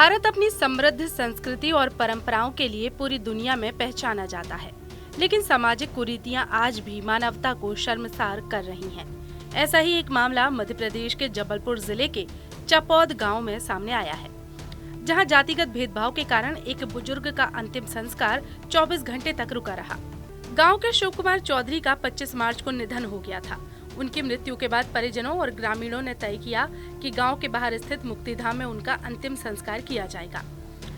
भारत अपनी समृद्ध संस्कृति और परंपराओं के लिए पूरी दुनिया में पहचाना जाता है, लेकिन सामाजिक कुरीतियां आज भी मानवता को शर्मसार कर रही हैं। ऐसा ही एक मामला मध्य प्रदेश के जबलपुर जिले के चपौद गांव में सामने आया है, जहां जातिगत भेदभाव के कारण एक बुजुर्ग का अंतिम संस्कार 24 घंटे तक रुका रहा। गांव के शिव कुमार चौधरी का 25 मार्च को निधन हो गया था। उनकी मृत्यु के बाद परिजनों और ग्रामीणों ने तय किया कि गांव के बाहर स्थित मुक्तिधाम में उनका अंतिम संस्कार किया जाएगा।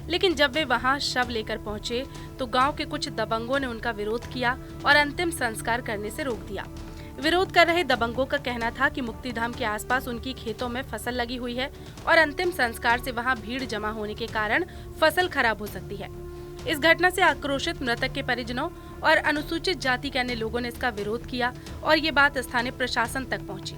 लेकिन जब वे वहां शव लेकर पहुंचे तो गांव के कुछ दबंगों ने उनका विरोध किया और अंतिम संस्कार करने से रोक दिया। विरोध कर रहे दबंगों का कहना था कि मुक्तिधाम के आसपास उनकी खेतों में फसल लगी हुई है और अंतिम संस्कार से वहां भीड़ जमा होने के कारण फसल खराब हो सकती है। इस घटना से आक्रोशित मृतक के परिजनों और अनुसूचित जाति के अन्य लोगों ने इसका विरोध किया और ये बात स्थानीय प्रशासन तक पहुंची।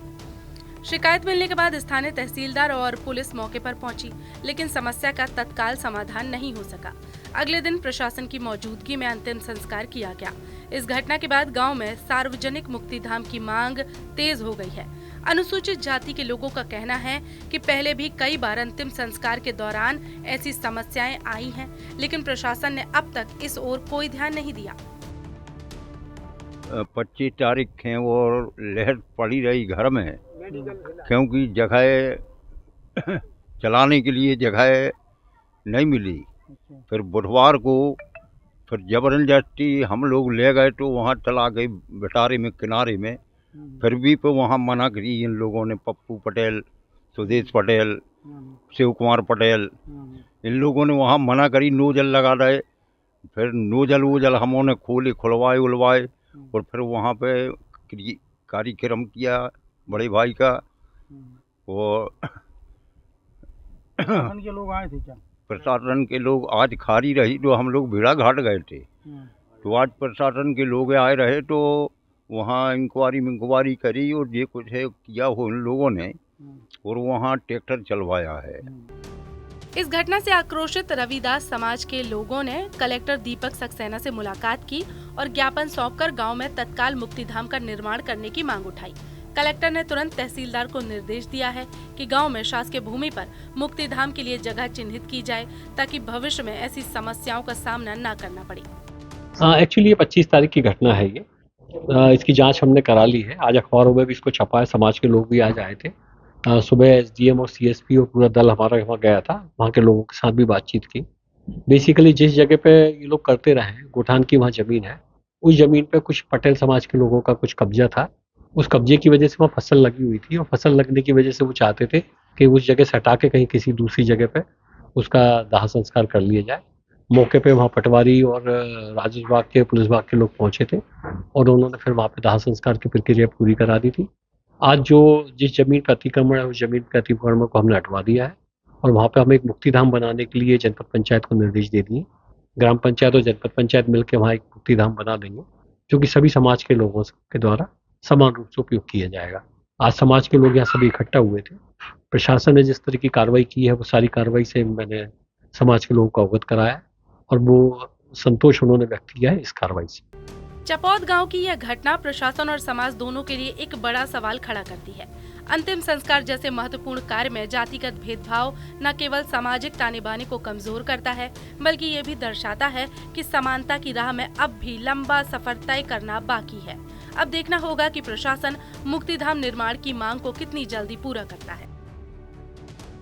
शिकायत मिलने के बाद स्थानीय तहसीलदार और पुलिस मौके पर पहुंची, लेकिन समस्या का तत्काल समाधान नहीं हो सका। अगले दिन प्रशासन की मौजूदगी में अंतिम संस्कार किया गया। इस घटना के बाद गांव में सार्वजनिक मुक्तिधाम की मांग तेज हो गई है। अनुसूचित जाति के लोगों का कहना है कि पहले भी कई बार अंतिम संस्कार के दौरान ऐसी समस्याएं आई हैं, लेकिन प्रशासन ने अब तक इस ओर कोई ध्यान नहीं दिया। 25 तारीख है और लहर पड़ी रही घर में, क्योंकि जगह चलाने के लिए जगह नहीं मिली। फिर बुधवार को फिर जबरदस्ती हम लोग ले गए तो वहाँ चला गए बटारे में किनारे में। फिर भी पे वहाँ मना करी इन लोगों ने, पप्पू पटेल, सुदेश पटेल, शिव कुमार पटेल, इन लोगों ने वहाँ मना करी, नोजल लगा रहे। फिर नोजल वोजल हम उन्हें खोले, खुलवाए उलवाए और फिर वहाँ पे कार्यक्रम किया बड़े भाई का। वो प्रशासन के लोग आए थे क्या? प्रशासन के लोग आज खारी रही तो हम लोग भेड़ा घाट गए थे, तो आज प्रशासन के लोग आए रहे तो वहाँ इंक्वायरी करी और ये कुछ है किया हो इन लोगों ने और वहाँ ट्रैक्टर चलवाया है। इस घटना से आक्रोशित रविदास समाज के लोगों ने कलेक्टर दीपक सक्सेना से मुलाकात की और ज्ञापन सौंपकर गांव में तत्काल मुक्तिधाम का निर्माण करने की मांग उठाई। कलेक्टर ने तुरंत तहसीलदार को निर्देश दिया है कि गांव में शासकीय भूमि पर मुक्तिधाम के लिए जगह चिन्हित की जाए, ताकि भविष्य में ऐसी समस्याओं का सामना न करना पड़े। एक्चुअली ये 25 तारीख की घटना है। ये इसकी जांच हमने करा ली है। आज अखबारों में भी इसको छपा है। समाज के लोग भी आज आए थे। सुबह एसडीएम और सीएसपी और पूरा दल हमारा वहाँ गया था। वहाँ के लोगों के साथ भी बातचीत की। बेसिकली जिस जगह पे ये लोग करते रहे हैं, गोठान की वहाँ जमीन है, उस जमीन पे कुछ पटेल समाज के लोगों का कुछ कब्जा था। उस कब्जे की वजह से वहाँ फसल लगी हुई थी और फसल लगने की वजह से वो चाहते थे कि उस जगह से हटा के कहीं किसी दूसरी जगह पे उसका दाह संस्कार कर लिया जाए। मौके पे वहाँ पटवारी और राजस्व विभाग के, पुलिस विभाग के लोग पहुंचे थे और उन्होंने फिर वहाँ पे दाह संस्कार की प्रक्रिया पूरी करा दी थी। आज जो जिस जमीन पर अतिक्रमण है उस जमीन के अतिक्रमण को हमने हटवा दिया है और वहाँ पे हम एक मुक्तिधाम बनाने के लिए जनपद पंचायत को निर्देश दे दिए। ग्राम पंचायत और जनपद पंचायत मिलकर वहाँ एक मुक्तिधाम बना देंगे, जो कि सभी समाज के लोगों के द्वारा समान रूप से उपयोग किया जाएगा। आज समाज के लोग यहाँ सभी इकट्ठा हुए थे। प्रशासन ने जिस तरह की कार्रवाई की है वो सारी कार्रवाई से मैंने समाज के लोगों को अवगत कराया और वो संतोष उन्होंने व्यक्त किया है इस कार्रवाई से। चपौद गांव की यह घटना प्रशासन और समाज दोनों के लिए एक बड़ा सवाल खड़ा करती है। अंतिम संस्कार जैसे महत्वपूर्ण कार्य में जातिगत भेदभाव न केवल सामाजिक ताने बाने को कमजोर करता है, बल्कि ये भी दर्शाता है कि समानता की राह में अब भी लंबा सफर तय करना बाकी है। अब देखना होगा कि प्रशासन मुक्तिधाम निर्माण की मांग को कितनी जल्दी पूरा करता है।